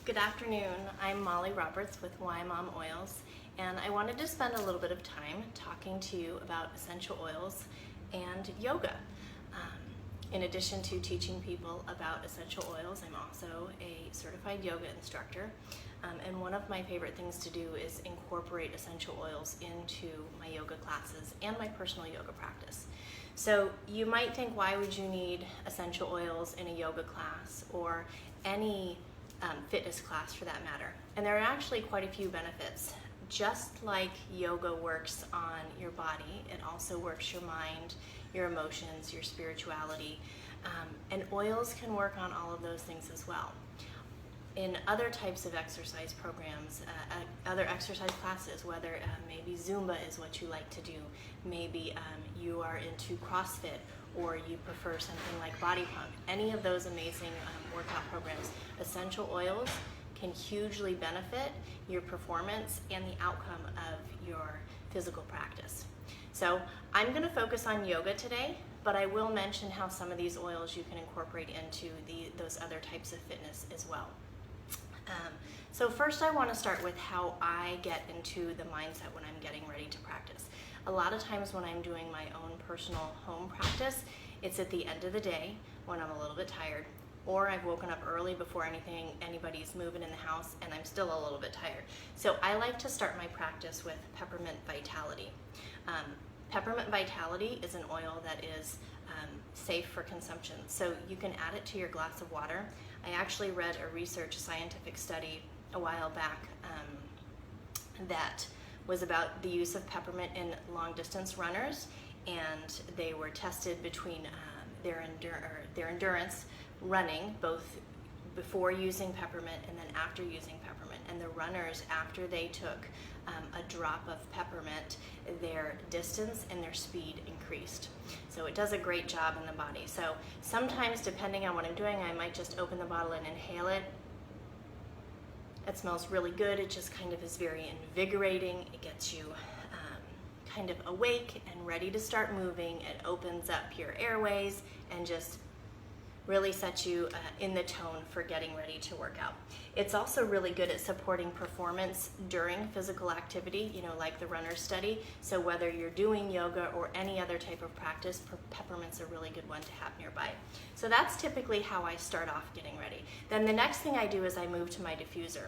Good afternoon. I'm Molly Roberts with Why Mom Oils, and I wanted to spend a little bit of time talking to you about essential oils and yoga. In addition to teaching people about essential oils, I'm also a certified yoga instructor, and one of my favorite things to do is incorporate essential oils into my yoga classes and my personal yoga practice. So you might think, why would you need essential oils in a yoga class or any fitness class for that matter? And there are actually quite a few benefits. Just like yoga works on your body, it also works your mind, your emotions, your spirituality, and oils can work on all of those things as well. In other types of exercise programs, other exercise classes, whether maybe Zumba is what you like to do, maybe you are into CrossFit, or you prefer something like Body Pump, any of those amazing workout programs, essential oils can hugely benefit your performance and the outcome of your physical practice. So I'm going to focus on yoga today, but I will mention how some of these oils you can incorporate into those other types of fitness as well. So first I want to start with how I get into the mindset when I'm getting ready to practice. A lot of times when I'm doing my own personal home practice, it's at the end of the day when I'm a little bit tired, or I've woken up early before anybody's moving in the house and I'm still a little bit tired. So I like to start my practice with Peppermint Vitality. Peppermint Vitality is an oil that is safe for consumption, so you can add it to your glass of water. I actually read a scientific study a while back that was about the use of peppermint in long distance runners, and they were tested between their endurance running, both before using peppermint and then after using peppermint. And the runners, after they took a drop of peppermint, their distance and their speed increased. So it does a great job in the body. So sometimes, depending on what I'm doing, I might just open the bottle and inhale it. It smells really good. It just kind of is very invigorating. It gets you kind of awake and ready to start moving. It opens up your airways and just really sets you in the tone for getting ready to work out. It's also really good at supporting performance during physical activity, like the runner study. So whether you're doing yoga or any other type of practice, peppermint's a really good one to have nearby. So that's typically how I start off getting ready. Then the next thing I do is I move to my diffuser.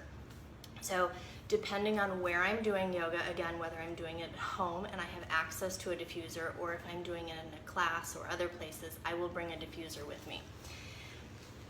So depending on where I'm doing yoga, again, whether I'm doing it at home and I have access to a diffuser, or if I'm doing it in a class or other places, I will bring a diffuser with me.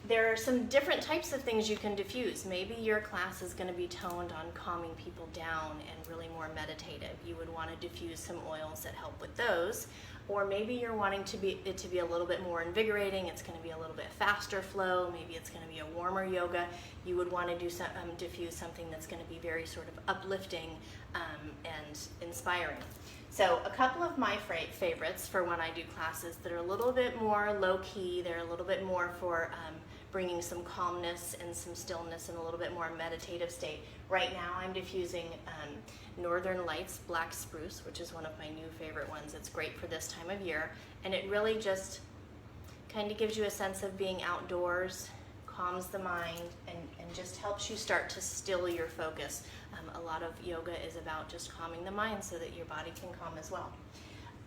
There are some different types of things you can diffuse. Maybe your class is going to be toned on calming people down and really more meditative. You would want to diffuse some oils that help with those. Or maybe you're wanting it to be a little bit more invigorating. It's going to be a little bit faster flow. Maybe it's going to be a warmer yoga. You would want to diffuse something that's going to be very sort of uplifting and inspiring. So a couple of my favorites for when I do classes that are a little bit more low-key, they're a little bit more for bringing some calmness and some stillness and a little bit more meditative state. Right now I'm diffusing Northern Lights Black Spruce, which is one of my new favorite ones. It's great for this time of year, and it really just kind of gives you a sense of being outdoors, calms the mind, and just helps you start to still your focus. A lot of yoga is about just calming the mind so that your body can calm as well.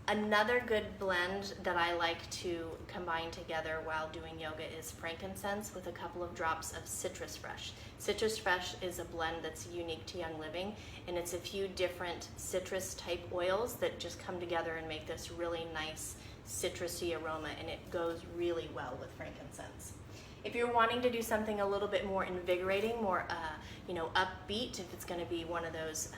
Another good blend that I like to combine together while doing yoga is frankincense with a couple of drops of Citrus Fresh. Citrus Fresh is a blend that's unique to Young Living, and it's a few different citrus type oils that just come together and make this really nice citrusy aroma, and it goes really well with frankincense. If you're wanting to do something a little bit more invigorating, more upbeat, if it's going to be one of those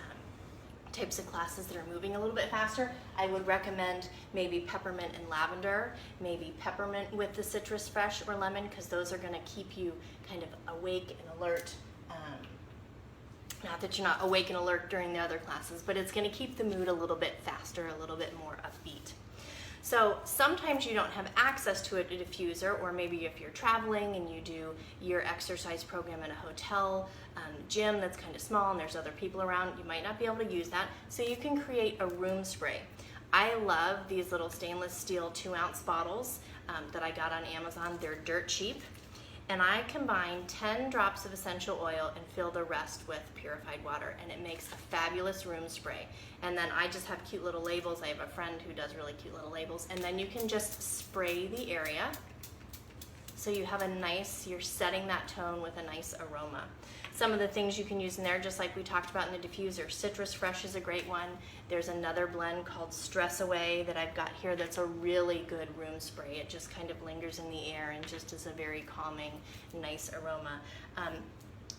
types of classes that are moving a little bit faster, I would recommend maybe peppermint and lavender, maybe peppermint with the Citrus Fresh or lemon, because those are going to keep you kind of awake and alert. Not that you're not awake and alert during the other classes, but it's going to keep the mood a little bit faster, a little bit more upbeat. So sometimes you don't have access to a diffuser, or maybe if you're traveling and you do your exercise program in a hotel gym that's kind of small and there's other people around, you might not be able to use that. So you can create a room spray. I love these little stainless steel 2-ounce bottles that I got on Amazon. They're dirt cheap, And I combine 10 drops of essential oil and fill the rest with purified water, and it makes a fabulous room spray. And then I just have cute little labels. I have a friend who does really cute little labels, and then you can just spray the area. So you have a nice, you're setting that tone with a nice aroma. Some of the things you can use in there, just like we talked about in the diffuser, Citrus Fresh is a great one. There's another blend called Stress Away that I've got here that's a really good room spray. It just kind of lingers in the air and just is a very calming, nice aroma.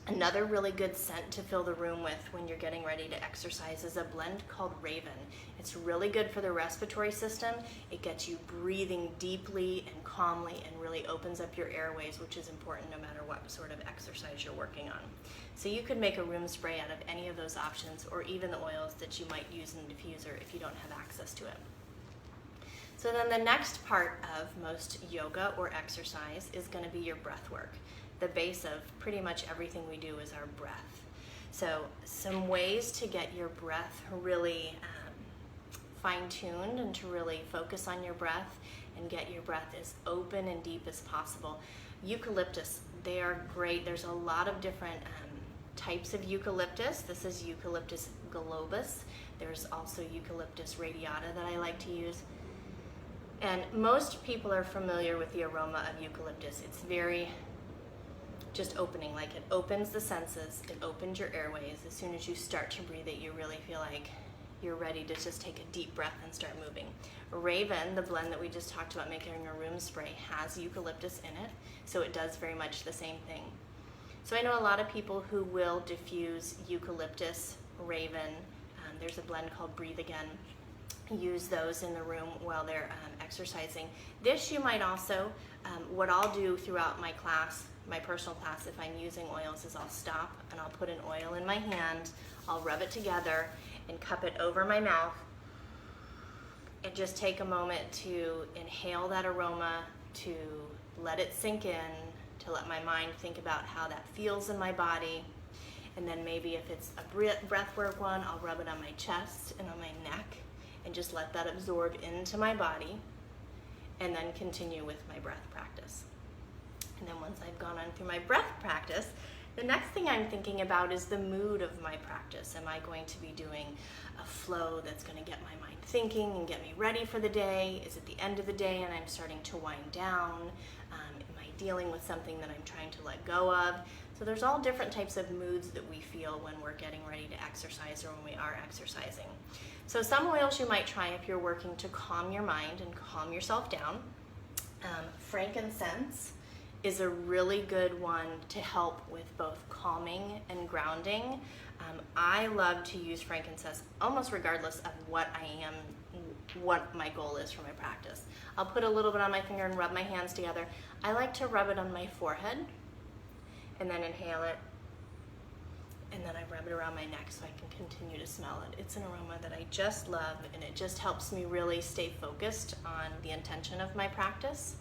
Another really good scent to fill the room with when you're getting ready to exercise is a blend called Raven. It's really good for the respiratory system. It gets you breathing deeply and calmly and really opens up your airways, which is important no matter what sort of exercise you're working on. So you could make a room spray out of any of those options, or even the oils that you might use in the diffuser if you don't have access to it. So then the next part of most yoga or exercise is going to be your breath work. The base of pretty much everything we do is our breath. So some ways to get your breath really fine-tuned and to really focus on your breath and get your breath as open and deep as possible. Eucalyptus, they are great. There's a lot of different types of eucalyptus. This is Eucalyptus globus. There's also Eucalyptus radiata that I like to use. And most people are familiar with the aroma of eucalyptus. It's very just opening, like it opens the senses, it opens your airways. As soon as you start to breathe it, you really feel like you're ready to just take a deep breath and start moving. Raven, the blend that we just talked about making a room spray, has eucalyptus in it, so it does very much the same thing. So I know a lot of people who will diffuse eucalyptus, Raven. There's a blend called Breathe Again. Use those in the room while they're exercising. This you might also, what I'll do throughout my class, my personal class, if I'm using oils, is I'll stop and I'll put an oil in my hand, I'll rub it together and cup it over my mouth and just take a moment to inhale that aroma, to let it sink in, to let my mind think about how that feels in my body. And then maybe if it's a breathwork one, I'll rub it on my chest and on my neck and just let that absorb into my body, and then continue with my breath practice. And then once I've gone on through my breath practice, the next thing I'm thinking about is the mood of my practice. Am I going to be doing a flow that's going to get my mind thinking and get me ready for the day? Is it the end of the day and I'm starting to wind down? Am I dealing with something that I'm trying to let go of? So there's all different types of moods that we feel when we're getting ready to exercise or when we are exercising. So some oils you might try if you're working to calm your mind and calm yourself down. Frankincense is a really good one to help with both calming and grounding. I love to use frankincense almost regardless of what my goal is for my practice. I'll put a little bit on my finger and rub my hands together. I like to rub it on my forehead and then inhale it, and then I rub it around my neck so I can continue to smell it. It's an aroma that I just love, and it just helps me really stay focused on the intention of my practice.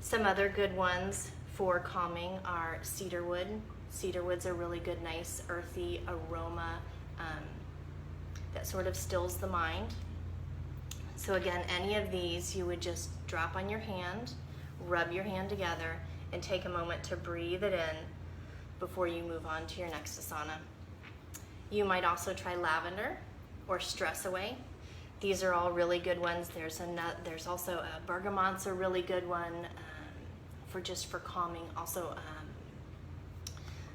Some other good ones for calming are cedarwood. Cedarwood's a really good, nice, earthy aroma that sort of stills the mind. So again, any of these you would just drop on your hand, rub your hand together, and take a moment to breathe it in before you move on to your next asana. You might also try lavender or Stress Away. These are all really good ones. There's also bergamot's a really good one for calming. Also,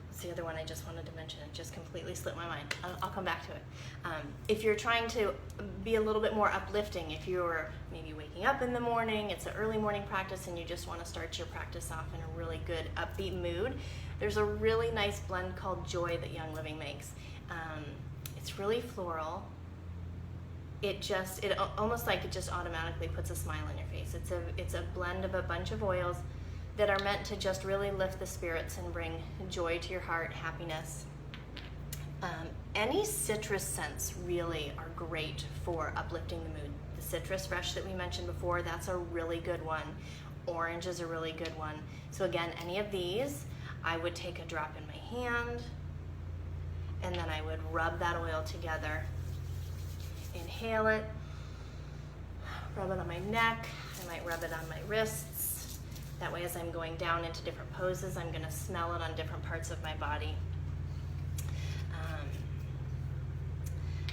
what's the other one I just wanted to mention? It just completely slipped my mind. I'll come back to it. If you're trying to be a little bit more uplifting, if you're maybe waking up in the morning, it's an early morning practice, and you just want to start your practice off in a really good upbeat mood, there's a really nice blend called Joy that Young Living makes. It's really floral. It almost like it just automatically puts a smile on your face. It's a blend of a bunch of oils that are meant to just really lift the spirits and bring joy to your heart, happiness. Any citrus scents really are great for uplifting the mood. The Citrus Fresh that we mentioned before, that's a really good one. Orange is a really good one. So again, any of these, I would take a drop in my hand, and then I would rub that oil together. Inhale it, rub it on my neck, I might rub it on my wrists, That way, as I'm going down into different poses, I'm going to smell it on different parts of my body.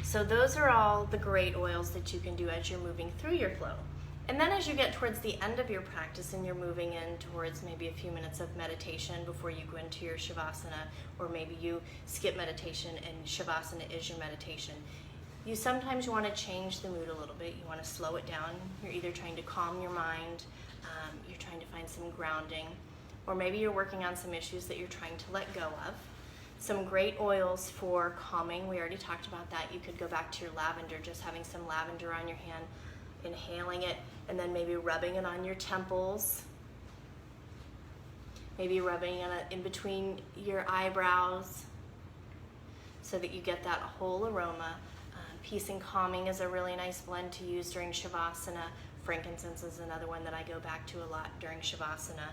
So those are all the great oils that you can do as you're moving through your flow. And then as you get towards the end of your practice and you're moving in towards maybe a few minutes of meditation before you go into your Shavasana, or maybe you skip meditation and Shavasana is your meditation, you sometimes want to change the mood a little bit. You want to slow it down. You're either trying to calm your mind, you're trying to find some grounding, or maybe you're working on some issues that you're trying to let go of. Some great oils for calming, we already talked about that. You could go back to your lavender, just having some lavender on your hand, inhaling it, and then maybe rubbing it on your temples, maybe rubbing it in between your eyebrows so that you get that whole aroma. Peace and calming is a really nice blend to use during Shavasana. Frankincense is another one that I go back to a lot during Shavasana.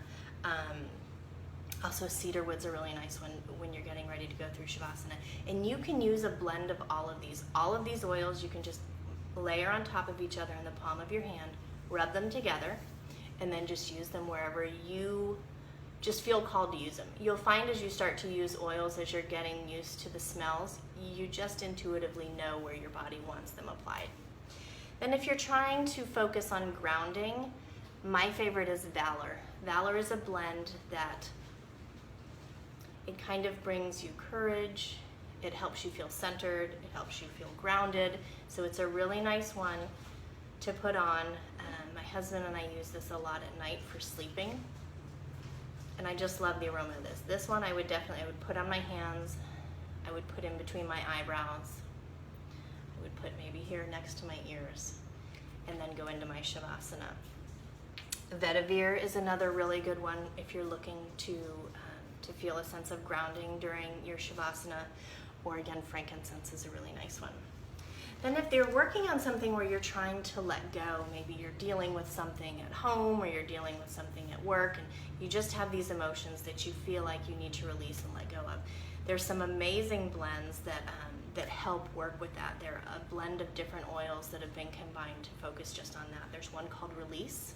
Also, cedarwood's a really nice one when you're getting ready to go through Shavasana. And you can use a blend of all of these. All of these oils you can just layer on top of each other in the palm of your hand, rub them together, and then just use them wherever you just feel called to use them. You'll find as you start to use oils, as you're getting used to the smells, you just intuitively know where your body wants them applied. Then if you're trying to focus on grounding, my favorite is Valor. Valor is a blend that it kind of brings you courage, it helps you feel centered, it helps you feel grounded. So it's a really nice one to put on. My husband and I use this a lot at night for sleeping. And I just love the aroma of this. This one I would put on my hands, I would put in between my eyebrows, I would put maybe here next to my ears, and then go into my Shavasana. Vetiver is another really good one if you're looking to feel a sense of grounding during your Shavasana, or again, frankincense is a really nice one. Then if they're working on something where you're trying to let go, maybe you're dealing with something at home or you're dealing with something at work, and you just have these emotions that you feel like you need to release and let go of. There's some amazing blends that help work with that. They're a blend of different oils that have been combined to focus just on that. There's one called Release,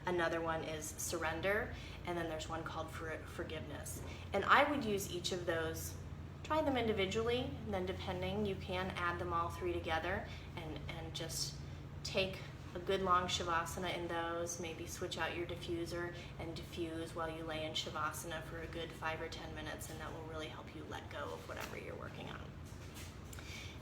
another one is Surrender, and then there's one called Forgiveness. And I would use each of those. Try them individually, and then depending, you can add them all three together and just take a good long Shavasana in those, maybe switch out your diffuser and diffuse while you lay in Shavasana for a good 5 or 10 minutes, and that will really help you let go of whatever you're working on.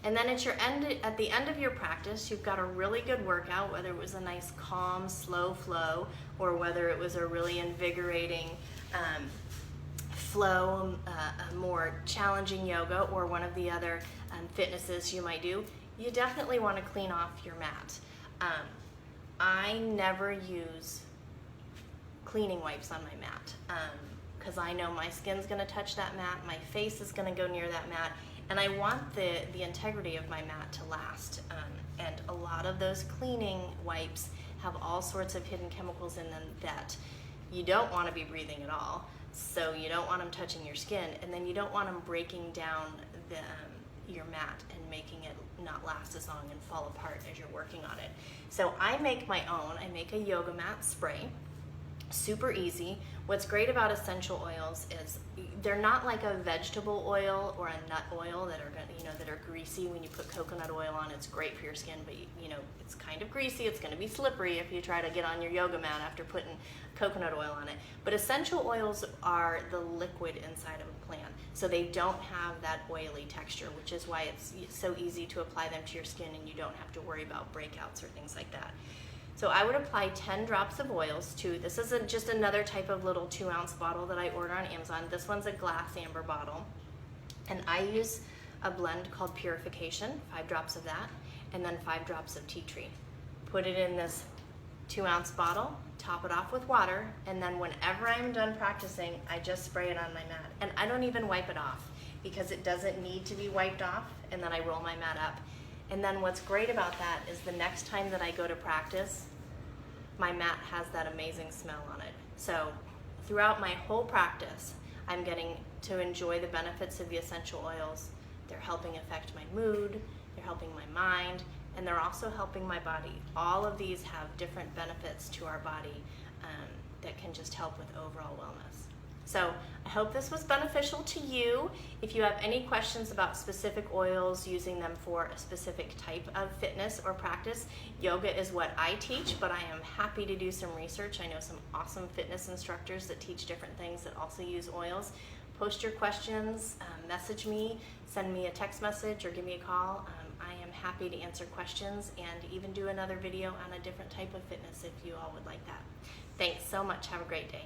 And then at the end of your practice, you've got a really good workout, whether it was a nice calm, slow flow, or whether it was a really invigorating flow, a more challenging yoga, or one of the other fitnesses you might do. You definitely want to clean off your mat. I never use cleaning wipes on my mat because I know my skin's going to touch that mat, my face is going to go near that mat, and I want the integrity of my mat to last. And a lot of those cleaning wipes have all sorts of hidden chemicals in them that you don't want to be breathing at all. So you don't want them touching your skin, and then you don't want them breaking down your mat and making it not last as long and fall apart as you're working on it. So I make my own. I make a yoga mat spray. Super easy. What's great about essential oils is they're not like a vegetable oil or a nut oil that are that are greasy. When you put coconut oil on, it's great for your skin, but it's kind of greasy. It's going to be slippery if you try to get on your yoga mat after putting coconut oil on it. But essential oils are the liquid inside of a plant, so they don't have that oily texture, which is why it's so easy to apply them to your skin, and you don't have to worry about breakouts or things like that. So I would apply 10 drops of oils to, this is just another type of little 2-ounce bottle that I order on Amazon. This one's a glass amber bottle. And I use a blend called Purification, 5 drops of that, and then 5 drops of tea tree. Put it in this 2-ounce bottle, top it off with water, and then whenever I'm done practicing, I just spray it on my mat. And I don't even wipe it off because it doesn't need to be wiped off, and then I roll my mat up. And then what's great about that is the next time that I go to practice, my mat has that amazing smell on it. So throughout my whole practice, I'm getting to enjoy the benefits of the essential oils. They're helping affect my mood, they're helping my mind, and they're also helping my body. All of these have different benefits to our body. that can just help with overall wellness. So I hope this was beneficial to you. If you have any questions about specific oils, using them for a specific type of fitness or practice, yoga is what I teach, but I am happy to do some research. I know some awesome fitness instructors that teach different things that also use oils. Post your questions, message me, send me a text message, or give me a call. I am happy to answer questions and even do another video on a different type of fitness if you all would like that. Thanks so much. Have a great day.